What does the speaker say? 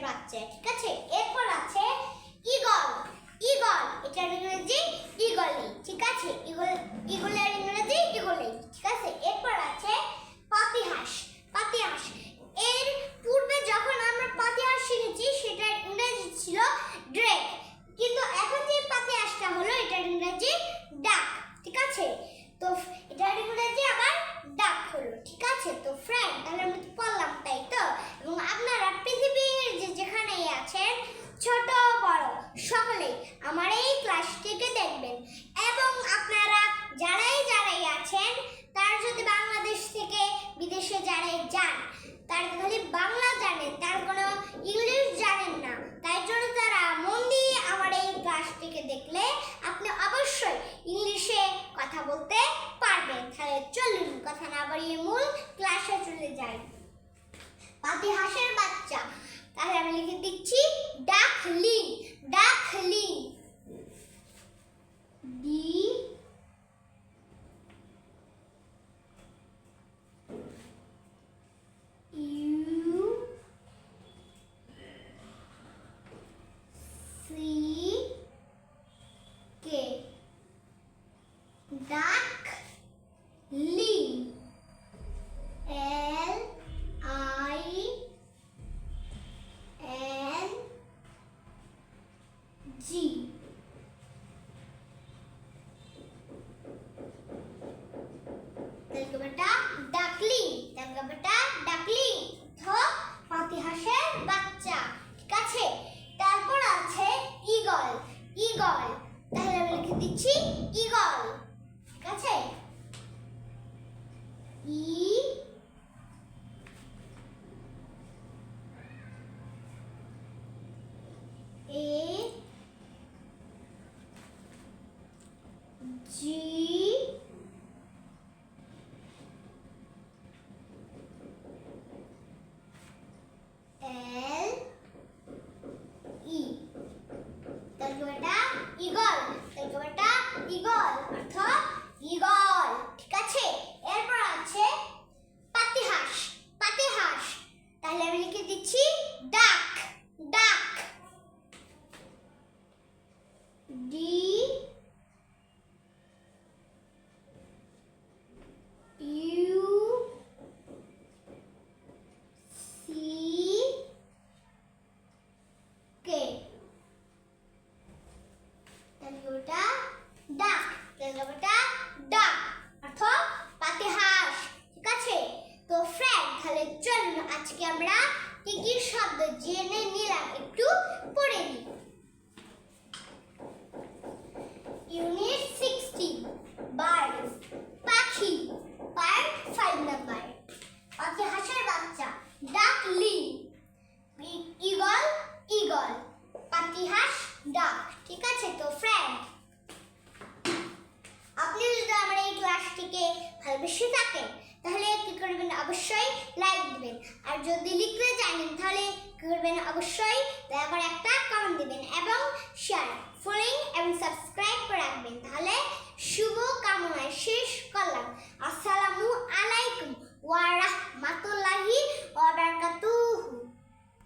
বাচ্চা, ঠিক আছে। এরপর আছে ঈগল। ঈগল এটার ইংরেজি ঈগলি, ঠিক আছে। ঈগলের ইংরেজি ঈগলি, ঠিক আছে। এরপর আছে পাতিহাঁস। পাতিহাঁস এর পূর্বে যখন আমরা পাতিহাঁস শিখেছি সেটার ইংরেজি ছিল ড্রেক, কিন্তু এখন যে পাতিহাঁসটা হলো এটার ইংরেজি ডাক, ঠিক আছে। তো এটার ইংরেজি আবার ডাক হলো, ঠিক আছে। তো ফ্রেন্ড, তাহলে আমি তো পড়লাম, তাই তো। এবং আপনারা পৃথিবীর যেখানেই আছেন, ছোট বড় সকলেই আমার এই ক্লাসটিকে দেখবেন। এবং আপনারা যারাই আছেন, তারা যদি বাংলাদেশ থেকে বিদেশে যারাই যান, তারা খালি বাংলা জানেন, তার কোনো ইংলিশ জানেন না, তাই জন্য তারা মন দিয়ে আমার এই ক্লাসটিকে দেখলে আপনি অবশ্যই ইংলিশে কথা বলতে পারবেন। তাহলে চলুন কথা না বাড়িয়ে মূল ক্লাসে চলে যাই। পাতিহাঁসের বাচ্চা, তাহলে আমি লিখে দিচ্ছি duckling. Duckling, D U C K, duckling, L I N G. দেখো বেটা ডাকলিং, দেখো বেটা ডাকলিং তো পাতিহাঁসের বাচ্চা, ঠিক আছে। তারপর আছে ঈগল। ঈগল, তাহলে আমি লিখে দিচ্ছি ঈগল, ঠিক আছে। ই এ জি এল ই, তাহলে এটা ঈগল। তাহলে এটা ঈগল অর্থ ঈগল, ঠিক আছে। এরপর আছে পাতিহাঁস। পাতিহাঁস, তাহলে আমি লিখে দিচ্ছি ডাক। ডাক, ডি ইউ সি কে, তাহলে ওটা ডাক। তাহলে ওটা ডাক অর্থ পাতিহাঁস, ঠিক আছে। তো ফ্রেন্ড, তাহলে চলুন আজকে আমরা কি কি শব্দ জেনে নিলাম একটু পড়ে নিই। ইউনিট 16 বার্ডস, পাখি, পার্ট 5 নাম্বার। পাতিহাঁসের বাচ্চা ডাকলিং, ঈগল ঈগল, পাতিহাঁস ডাক, ঠিক আছে। তো ফ্রেন্ড, আপনি যদি আমার এই ক্লাসটিকে ভালোবেসে থাকেন তাহলে কি করবেন, অবশ্যই লাইক দিবেন। আর যদি লিখতে জানেন তাহলে কি করবেন, অবশ্যই দয়া করে একটা কমেন্ট দিবেন এবং শেয়ার, ফলোইং এবং সাবস্ক্রাইব করে রাখবেন। তাহলে শুভ